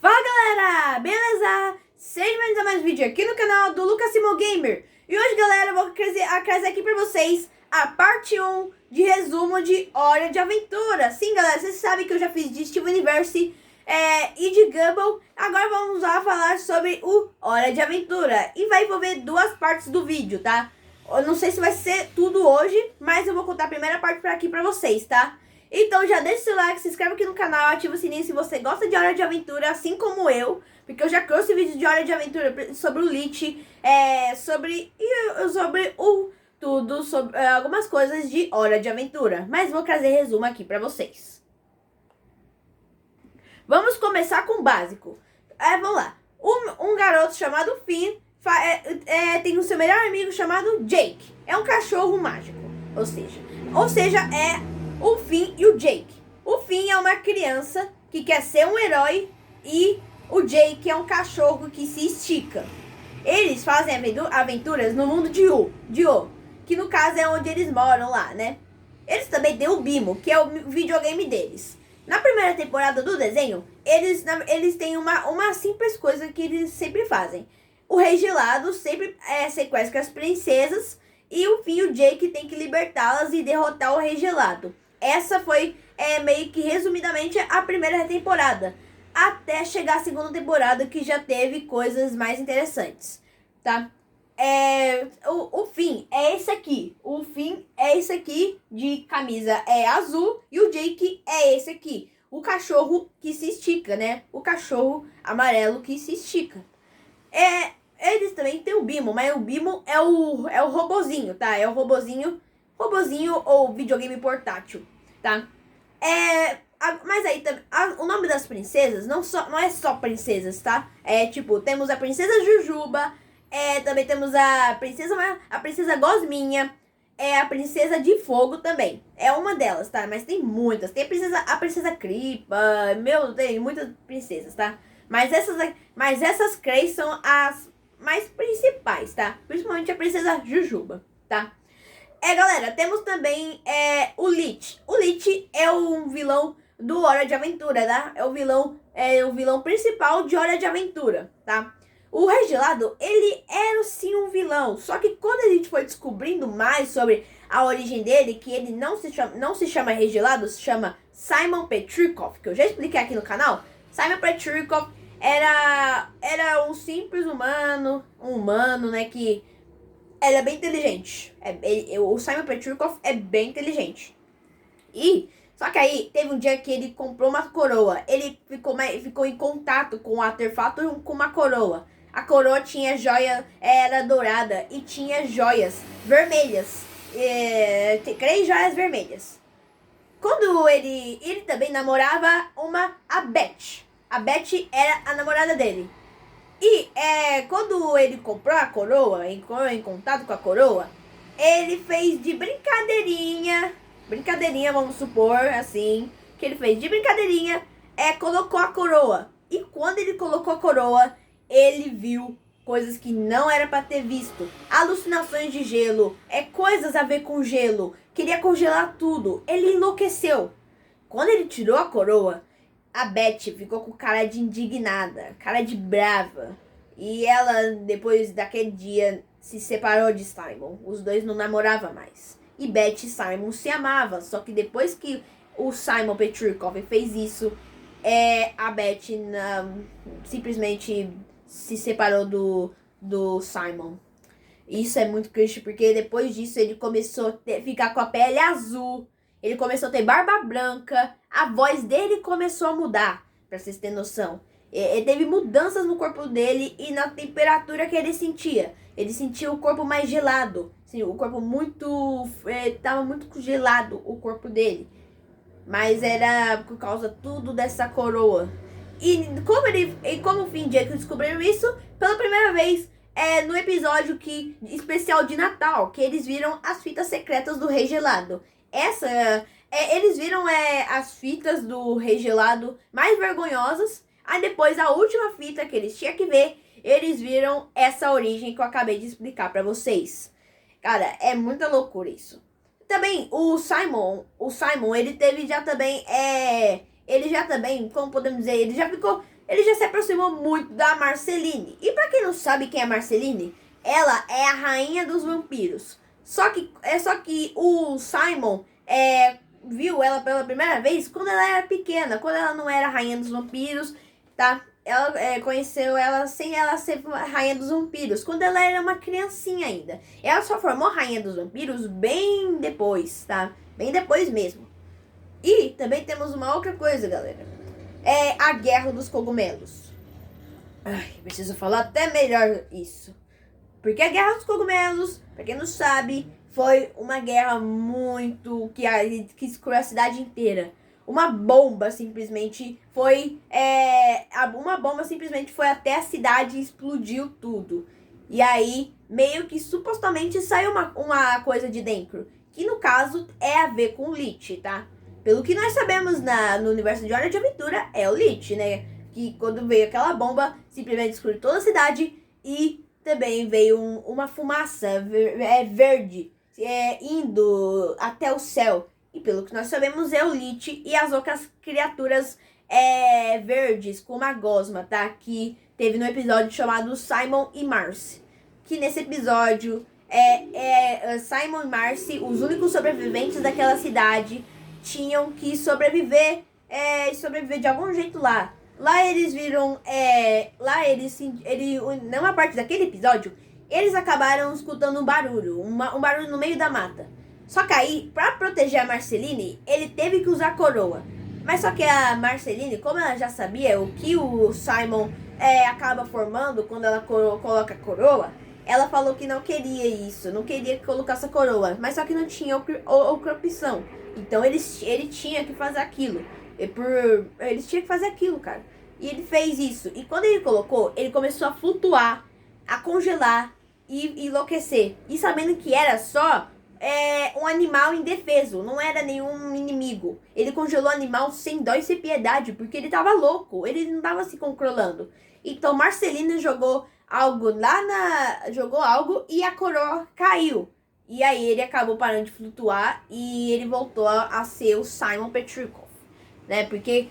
Fala galera, beleza? Sejam bem-vindos a mais um vídeo aqui no canal do Lucas Simon Gamer. E hoje galera, eu vou trazer aqui pra vocês a parte 1 de resumo de Hora de Aventura. Sim galera, vocês sabem que eu já fiz de Steven Universe e de Gumball. Agora vamos lá falar sobre o Hora de Aventura. E vai envolver duas partes do vídeo, tá? Eu não sei se vai ser tudo hoje, mas eu vou contar a primeira parte por aqui pra vocês, tá? Então já deixa o seu like, se inscreve aqui no canal, ativa o sininho se você gosta de Hora de Aventura, assim como eu. Porque eu já trouxe vídeo de Hora de Aventura sobre o Lich, sobre algumas coisas de Hora de Aventura. Mas vou trazer resumo aqui pra vocês. Vamos começar com o básico. Vamos lá. Um garoto chamado Finn tem o seu melhor amigo chamado Jake. É um cachorro mágico. Ou seja, é o Finn e o Jake. O Finn é uma criança que quer ser um herói e o Jake é um cachorro que se estica. Eles fazem aventuras no mundo de O, que no caso é onde eles moram lá, né? Eles também têm o Bimo, que é o videogame deles. Na primeira temporada do desenho, eles têm uma simples coisa que eles sempre fazem. O Rei Gelado sempre sequestra as princesas e o Finn e o Jake tem que libertá-las e derrotar o Rei Gelado. Essa foi meio que resumidamente a primeira temporada, até chegar a segunda temporada, que já teve coisas mais interessantes, tá? O Finn é esse aqui. O Finn é esse aqui, de camisa azul, e o Jake é esse aqui, o cachorro que se estica, né? O cachorro amarelo que se estica. Eles também tem o Bimo, mas o Bimo é o robozinho, tá? É o robozinho ou videogame portátil, tá? Mas aí o nome das princesas não é só princesas, tá? Tipo, temos a princesa Jujuba, também temos a princesa Gosminha, a princesa de fogo também. É uma delas, tá? Mas tem muitas. Tem a princesa Cripa, tem muitas princesas, tá? Mas essas três são as mais principais, tá? Principalmente a princesa Jujuba, tá? Galera, temos também o Lich. O Lich é um vilão do Hora de Aventura, tá? É o vilão principal de Hora de Aventura, tá? O Rei Gelado, ele era sim um vilão, só que quando a gente foi descobrindo mais sobre a origem dele, que ele não se chama Rei Gelado, se chama Simon Petrikov, que eu já expliquei aqui no canal. Simon Petrikov era um simples humano, né, que ele é bem inteligente. O Simon Petrikov é bem inteligente. Só que aí, teve um dia que ele comprou uma coroa. Ele ficou em contato com o artefato com uma coroa. A coroa tinha joia, era dourada e tinha joias vermelhas. 3 joias vermelhas. Quando ele também namorava a Beth. A Beth era a namorada dele. E quando ele comprou a coroa, entrou em contato com a coroa, ele fez de brincadeirinha, vamos supor assim, que ele fez de brincadeirinha, colocou a coroa. E quando ele colocou a coroa, ele viu coisas que não era para ter visto. Alucinações de gelo, coisas a ver com gelo, queria congelar tudo. Ele enlouqueceu. Quando ele tirou a coroa, a Beth ficou com cara de indignada, cara de brava. E ela, depois daquele dia, se separou de Simon. Os dois não namoravam mais. E Beth e Simon se amavam. Só que depois que o Simon Petrikov fez isso, a Beth simplesmente se separou do Simon. Isso é muito triste, porque depois disso ele começou a ficar com a pele azul. Ele começou a ter barba branca, a voz dele começou a mudar, pra vocês terem noção. Ele teve mudanças no corpo dele e na temperatura que ele sentia. Ele sentia o corpo mais gelado, assim, o corpo tava muito gelado, o corpo dele. Mas era por causa tudo dessa coroa. E como o Finn e Jake descobriram isso, pela primeira vez, no episódio especial de Natal, que eles viram as fitas secretas do Rei Gelado. Eles viram as fitas do Rei Gelado mais vergonhosas. Aí depois, a última fita que eles tinham que ver, eles viram essa origem que eu acabei de explicar pra vocês. Cara, é muita loucura isso. Também, o Simon, ele já também, como podemos dizer, ele já ficou ele já se aproximou muito da Marceline. E pra quem não sabe quem é a Marceline, ela é a rainha dos vampiros. Só que o Simon viu ela pela primeira vez quando ela era pequena, quando ela não era rainha dos vampiros, tá? Ela conheceu ela sem ela ser rainha dos vampiros, quando ela era uma criancinha ainda. Ela só formou rainha dos vampiros bem depois, tá? Bem depois mesmo. E também temos uma outra coisa, galera. É a Guerra dos Cogumelos. Ai, preciso falar até melhor isso. Porque a Guerra dos Cogumelos, pra quem não sabe, foi uma guerra muito que escurou a cidade inteira. Uma bomba simplesmente foi. Uma bomba simplesmente foi até a cidade e explodiu tudo. E aí, meio que supostamente saiu uma coisa de dentro. Que no caso é a ver com o Lich, tá? Pelo que nós sabemos no universo de Hora de Aventura, é o Lich, né? Que quando veio aquela bomba, simplesmente destruiu toda a cidade e também veio uma fumaça verde indo até o céu. E pelo que nós sabemos, é o Lich e as outras criaturas verdes, como a Gosma, tá? Que teve no episódio chamado Simon e Marcy. Que nesse episódio, Simon e Marcy, os únicos sobreviventes daquela cidade, tinham que sobreviver de algum jeito lá. Lá eles viram, numa parte daquele episódio, eles acabaram escutando um barulho no meio da mata. Só que aí, pra proteger a Marceline, ele teve que usar coroa. Mas só que a Marceline, como ela já sabia o que o Simon acaba formando quando ela coloca a coroa, ela falou que não queria isso, não queria que colocasse a coroa. Mas só que não tinha outra opção. Então ele tinha que fazer aquilo. Eles tinham que fazer aquilo, cara. E ele fez isso. E quando ele colocou, ele começou a flutuar, a congelar e enlouquecer. E sabendo que era só um animal indefeso, não era nenhum inimigo. Ele congelou o animal sem dó e sem piedade, porque ele tava louco, ele não tava se controlando. Então Marcelina jogou algo e a coroa caiu. E aí ele acabou parando de flutuar e ele voltou a ser o Simon Petrichor, né? Porque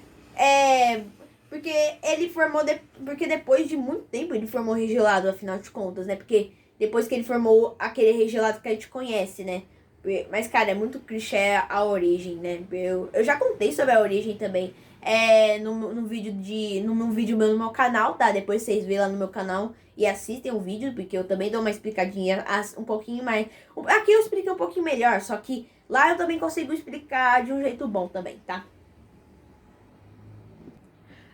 ele formou porque depois de muito tempo ele formou regelado, afinal de contas, né? Porque depois que ele formou aquele regelado que a gente conhece, né? Mas, cara, é muito clichê a origem, né? Eu já contei sobre a origem também num vídeo meu no meu canal, tá? Depois vocês veem lá no meu canal e assistem o vídeo, porque eu também dou uma explicadinha um pouquinho mais. Aqui eu expliquei um pouquinho melhor, só que lá eu também consigo explicar de um jeito bom também, tá?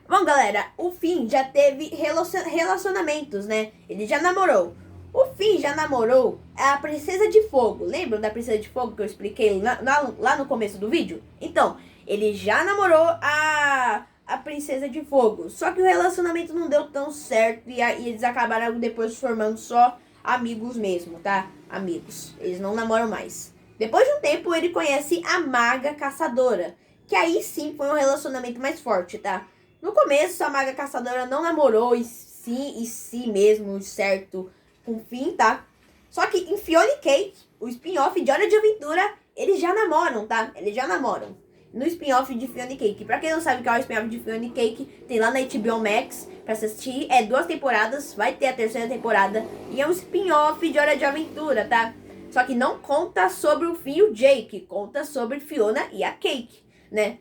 Bom, galera, o Finn já teve relacionamentos, né? Ele já namorou. O Finn já namorou a Princesa de Fogo. Lembram da Princesa de Fogo que eu expliquei lá no começo do vídeo? Então, ele já namorou a Princesa de Fogo. Só que o relacionamento não deu tão certo e eles acabaram depois formando só amigos mesmo, tá? Amigos. Eles não namoram mais. Depois de um tempo, ele conhece a Maga Caçadora. Que aí sim foi um relacionamento mais forte, tá? No começo, a Maga Caçadora não namorou e sim mesmo, certo, com o Finn, tá? Só que em Fiona e Cake, o spin-off de Hora de Aventura, eles já namoram, tá? Eles já namoram. No spin-off de Fiona e Cake. Pra quem não sabe o que é o spin-off de Fiona e Cake, tem lá na HBO Max pra assistir. É 2 temporadas, vai ter a 3ª temporada. E é um spin-off de Hora de Aventura, tá? Só que não conta sobre o Finn e o Jake, conta sobre Fiona e a Cake, né?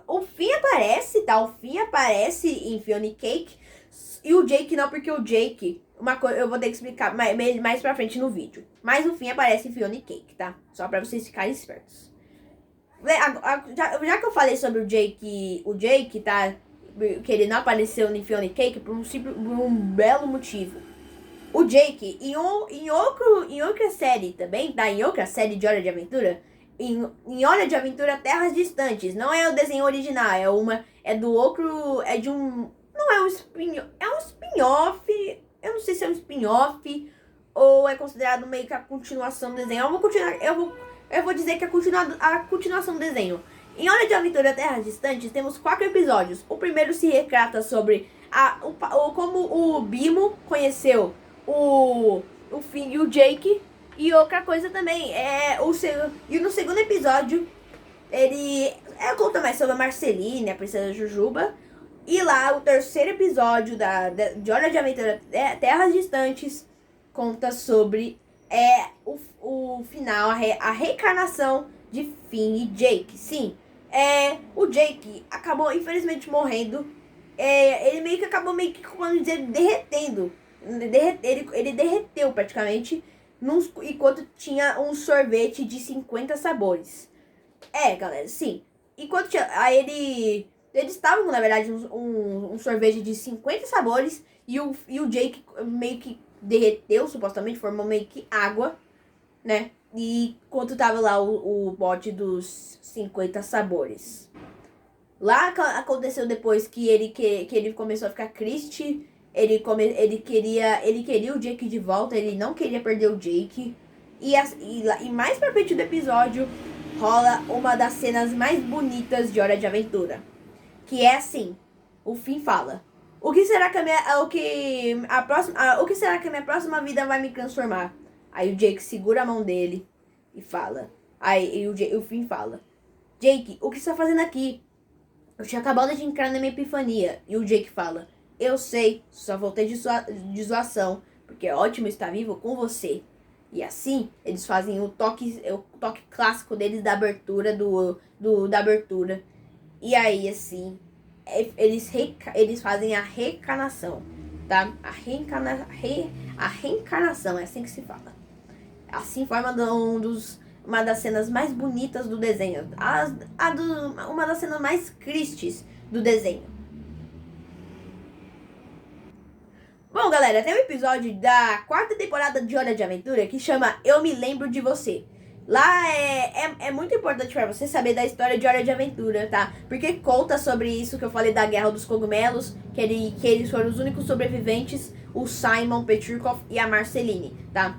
O Finn aparece, tá? O Finn aparece em Fiona e Cake. E o Jake não, porque o Jake... Uma coisa, eu vou ter que explicar mais pra frente no vídeo. Mas o Finn aparece em Fiona e Cake, tá? Só pra vocês ficarem espertos. Já que eu falei sobre o Jake, tá? Que ele não apareceu em Fiona e Cake por um belo motivo. O Jake, em outra série também, tá? Em outra série de Hora de Aventura... Em Hora de Aventura Terras Distantes. Não é o desenho original, não é um spin-off. É um spin-off. Eu não sei se é um spin-off ou é considerado meio que a continuação do desenho. Eu vou dizer que é a continuação do desenho. Em Hora de Aventura Terras Distantes temos 4 episódios. O primeiro se retrata sobre como o Bimo conheceu o Finn e o Jake. E outra coisa também, e no segundo episódio, ele conta mais sobre a Marceline, a Princesa Jujuba. E lá, o terceiro episódio de Hora de Aventura Terras Distantes conta sobre o final, a reencarnação de Finn e Jake. Sim, o Jake acabou, infelizmente, morrendo. Ele meio que acabou, meio que, como dizer, derretendo. Ele derreteu praticamente enquanto tinha um sorvete de 50 sabores. Galera, sim. Enquanto tinha. Aí eles estavam, na verdade, um sorvete de 50 sabores. E o Jake meio que derreteu, supostamente, formou meio que água, né? E enquanto tava lá o bote dos 50 sabores. Lá aconteceu depois que ele começou a ficar triste. Ele queria o Jake de volta. Ele não queria perder o Jake. E mais pra frente do episódio rola uma das cenas mais bonitas de Hora de Aventura. Que é assim, o Finn fala: O que será que a minha próxima vida vai me transformar? Aí o Jake segura a mão dele e fala. Aí o Finn fala: Jake, o que você tá fazendo aqui? Eu tinha acabado de entrar na minha epifania. E o Jake fala: Eu sei, só voltei de zoação, porque é ótimo estar vivo com você. E assim, eles fazem o toque clássico deles da abertura da abertura. E aí, assim, eles fazem a reencarnação, tá? A reencarnação, é assim que se fala. Assim forma uma das cenas mais bonitas do desenho. Uma das cenas mais tristes do desenho. Bom, galera, tem um episódio da quarta temporada de Hora de Aventura que chama Eu Me Lembro de Você. Lá é muito importante pra você saber da história de Hora de Aventura, tá? Porque conta sobre isso que eu falei da Guerra dos Cogumelos, que eles foram os únicos sobreviventes, o Simon Petrikov e a Marceline, tá?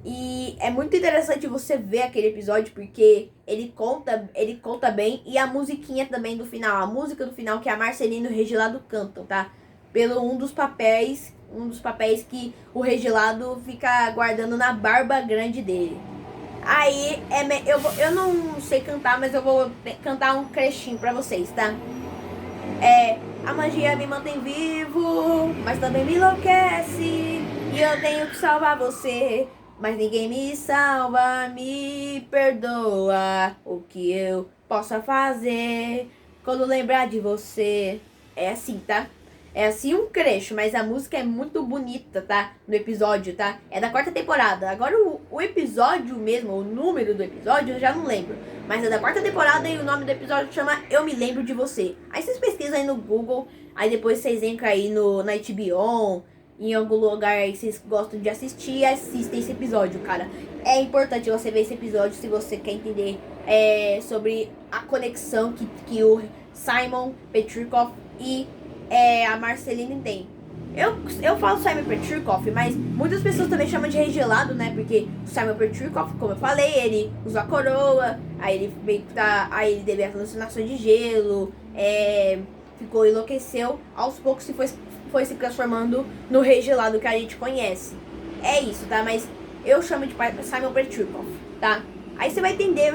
E é muito interessante você ver aquele episódio porque ele conta bem, e a musiquinha também do final, a música do final que a Marceline e o Regelado cantam, tá? Pelo um dos papéis que o Regelado fica guardando na barba grande dele. Aí, eu não sei cantar, mas eu vou cantar um trechinho pra vocês, tá? A magia me mantém vivo, mas também me enlouquece. E eu tenho que salvar você, mas ninguém me salva, me perdoa. O que eu possa fazer quando lembrar de você. É assim, tá? É assim um trecho, mas a música é muito bonita, tá? No episódio, tá? É da quarta temporada. Agora o episódio mesmo, o número do episódio, eu já não lembro. Mas é da quarta temporada e o nome do episódio chama Eu Me Lembro de Você. Aí vocês pesquisam aí no Google, aí depois vocês entram aí na HBO, em algum lugar aí que vocês gostam de assistir e assistem esse episódio, cara. É importante você ver esse episódio se você quer entender sobre a conexão que o Simon Petrikov e a Marceline tem. Eu falo Simon Petrikov, mas muitas pessoas também chamam de Regelado, né? Porque o Simon Petrikov, como eu falei, ele usou a coroa, aí ele meio que aí ele teve alucinações de gelo, enlouqueceu, aos poucos foi se transformando no Regelado que a gente conhece. É isso, tá? Mas eu chamo de Simon Petrikov, tá? Aí você vai entender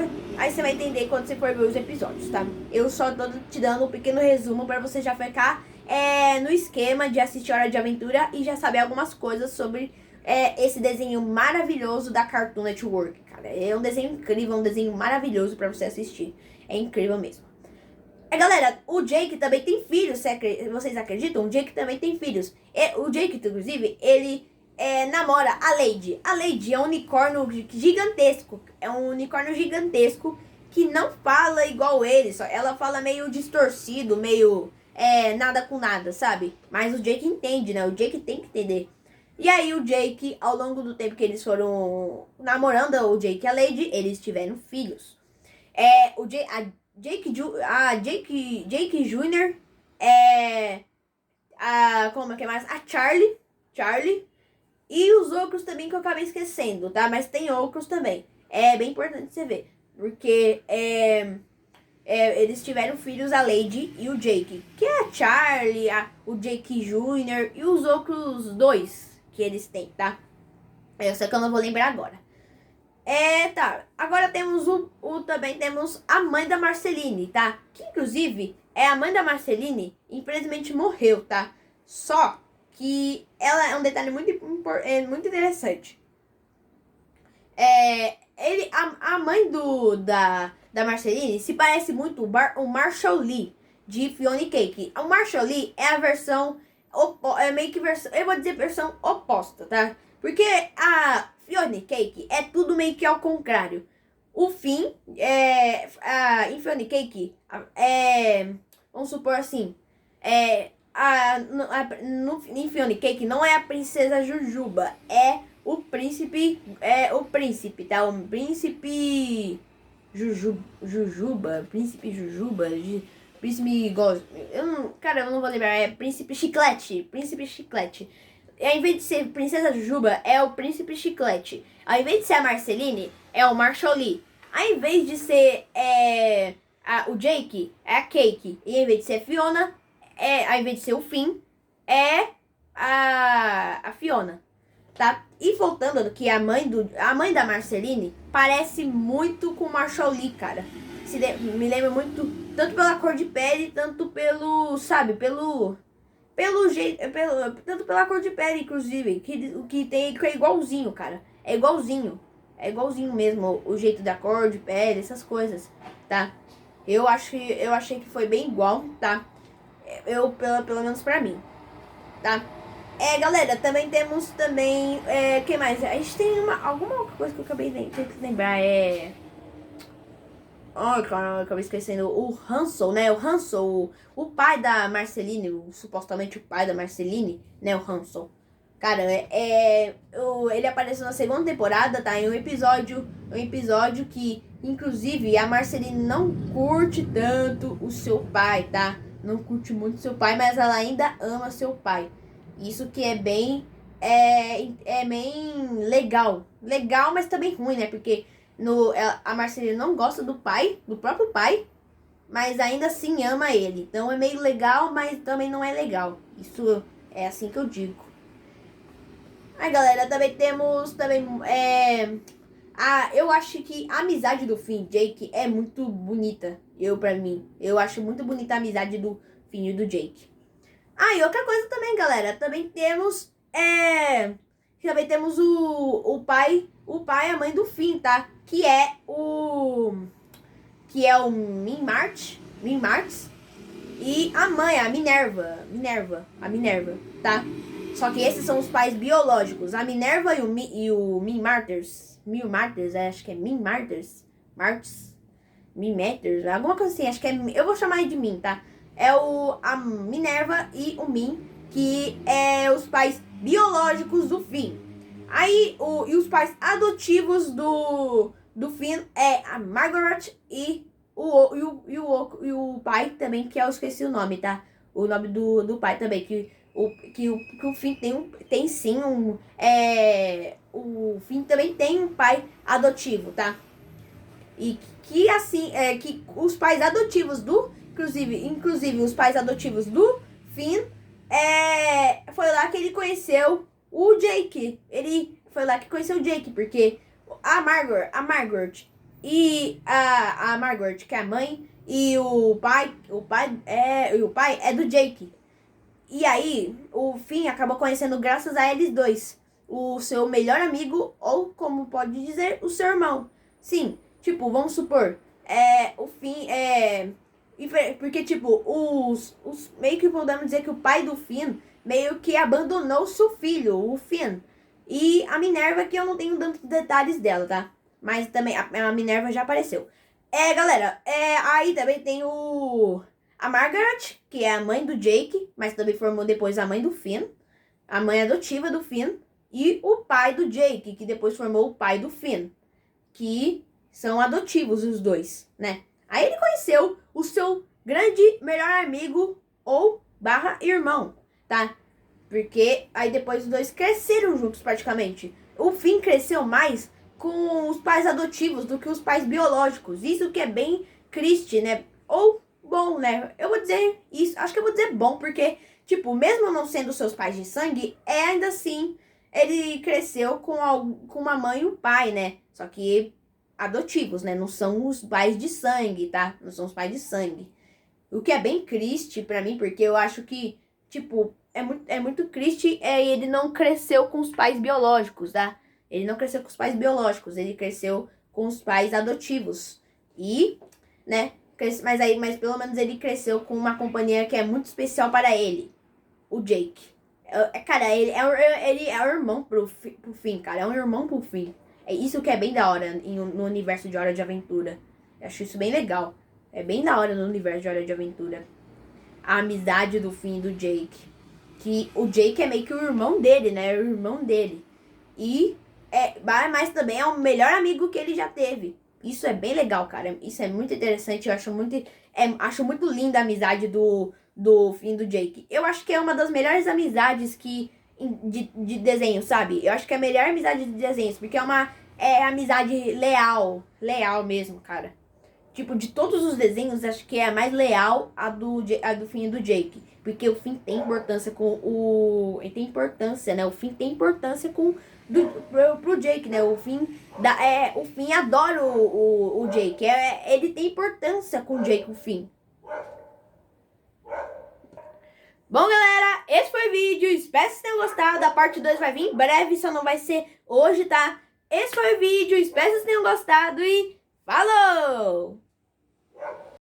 quando você for ver os episódios, tá? Eu só tô te dando um pequeno resumo pra você já ficar no esquema de assistir Hora de Aventura e já saber algumas coisas sobre esse desenho maravilhoso da Cartoon Network, cara. É um desenho incrível, um desenho maravilhoso pra você assistir. É incrível mesmo. Galera, o Jake também tem filhos, vocês acreditam? O Jake também tem filhos. O Jake, inclusive, ele namora a Lady. A Lady é um unicórnio gigantesco. É um unicórnio gigantesco que não fala igual ele. Ela fala meio distorcido, meio nada com nada, sabe? Mas o Jake entende, né? O Jake tem que entender. E aí o Jake, ao longo do tempo que eles foram namorando, o Jake e a Lady, eles tiveram filhos. Jake Jr. Como é que é mais? A Charlie. E os outros também que eu acabei esquecendo, tá? Mas tem outros também. É bem importante você ver. Porque eles tiveram filhos, a Lady e o Jake. Que é a Charlie, o Jake Jr. e os outros dois que eles têm, tá? Eu sei que eu não vou lembrar agora. Tá. Agora temos também temos a mãe da Marceline, tá? Que inclusive é a mãe da Marceline, infelizmente morreu, tá? Só que ela é um detalhe muito interessante. A mãe da Marceline se parece muito o Marshall Lee de Fiona e Cake. O Marshall Lee é a versão, meio que versão, eu vou dizer versão oposta, tá? Porque a Fiona e Cake é tudo meio que ao contrário. O Finn, em Fiona e Cake, vamos supor assim, em Fiona e Cake não é a princesa Jujuba, é o príncipe, tá? O príncipe Jujuba, príncipe Gosto. Eu não vou lembrar, é príncipe Chiclete. E ao invés de ser princesa Jujuba, é o príncipe Chiclete. Ao invés de ser a Marceline, é o Marshall Lee. Ao invés de ser o Jake, é a Cake. E ao invés de ser a Fiona, ao invés de ser o Finn, é a Fiona, tá? E voltando que a mãe da Marceline parece muito com o Marshall Lee, cara. Me lembra muito, tanto pela cor de pele, tanto pelo, sabe, pelo jeito, tanto pela cor de pele, inclusive, que é igualzinho, cara. É igualzinho. É igualzinho mesmo, o jeito da cor de pele, essas coisas, tá? Eu achei que foi bem igual, tá? Pelo menos pra mim, tá? Galera, também temos quem mais? A gente tem alguma coisa que eu acabei de lembrar, Ai, cara, eu acabei esquecendo. O Hansel, né? O Hansel, o pai da Marceline, supostamente o pai da Marceline, né? O Hansel. Cara, ele apareceu na segunda temporada, tá? Em um episódio que, inclusive, a Marceline não curte tanto o seu pai, tá? Não curte muito seu pai, mas ela ainda ama seu pai. Isso que é bem legal. Legal, mas também ruim, né? Porque a Marceline não gosta do próprio pai, mas ainda assim ama ele. Então é meio legal, mas também não é legal. Isso é assim que eu digo. Aí, galera, eu acho que a amizade do Finn e Jake é muito bonita. Pra mim, eu acho muito bonita a amizade do Finn e do Jake. E outra coisa também, galera, também temos o pai e a mãe do Finn, tá? Que é o Min Martz e a mãe, a Minerva, tá? Só que esses são os pais biológicos, a Minerva e o Min Martyrs, acho que é Min Martyrs, alguma coisa assim, acho que eu vou chamar de Min, tá? A Minerva e o Min, que é os pais biológicos do Finn. E os pais adotivos do Finn é a Margaret e o pai também, que eu esqueci o nome, tá? O nome do pai também, que o Finn tem sim o Finn também tem um pai adotivo, tá? E que assim, que os pais adotivos inclusive os pais adotivos do Finn, foi lá que ele conheceu o Jake. Ele foi lá que conheceu o Jake, porque a Margaret a Margaret, que é a mãe, e o pai é do Jake. E aí, o Finn acabou conhecendo graças a eles dois, o seu melhor amigo, ou como pode dizer, o seu irmão. Sim, tipo, vamos supor, o Finn porque, tipo, meio que podemos dizer que o pai do Finn meio que abandonou seu filho, o Finn. E a Minerva, que eu não tenho tantos detalhes dela, tá? Mas também a Minerva já apareceu. Galera, aí também tem a Margaret, que é a mãe do Jake, mas também formou depois a mãe do Finn, a mãe adotiva do Finn, e o pai do Jake, que depois formou o pai do Finn, que são adotivos os dois, né? Aí ele conheceu o seu grande melhor amigo ou irmão, tá? Porque aí depois os dois cresceram juntos praticamente. O Finn cresceu mais com os pais adotivos do que os pais biológicos. Isso que é bem triste, né? Ou bom, né? Eu vou dizer isso, acho que eu vou dizer bom, porque, tipo, mesmo não sendo seus pais de sangue, ainda assim ele cresceu com uma mãe e um pai, né? Só que adotivos, né? Não são os pais de sangue, tá? Não são os pais de sangue. O que é bem triste pra mim, porque eu acho que, tipo, é muito triste ele não cresceu com os pais biológicos, tá? Ele não cresceu com os pais biológicos, ele cresceu com os pais adotivos. E, né, mas pelo menos ele cresceu com uma companhia que é muito especial para ele, o Jake. Cara, ele é o irmão pro Finn, cara. É um irmão pro Finn. É isso que é bem da hora no universo de Hora de Aventura. Eu acho isso bem legal. É bem da hora no universo de Hora de Aventura. A amizade do Finn e do Jake. Que o Jake é meio que o irmão dele, né? É o irmão dele. Mas também é o melhor amigo que ele já teve. Isso é bem legal, cara. Isso é muito interessante. Eu acho muito linda a amizade do Finn e do Jake. Eu acho que é uma das melhores amizades de desenho, sabe? Eu acho que é a melhor amizade de desenhos, porque é amizade leal. Leal mesmo, cara. Tipo, de todos os desenhos, acho que é a mais leal a do Finn e do Jake. Porque o Finn tem importância com o... Ele tem importância, né? O Finn tem importância pro Jake, né? O Finn adora o Jake. Ele tem importância com o Jake, o Finn. Bom, galera, esse foi o vídeo. Espero que vocês tenham gostado. A parte 2 vai vir em breve, só não vai ser hoje, tá? Esse foi o vídeo. Espero que vocês tenham gostado e falou!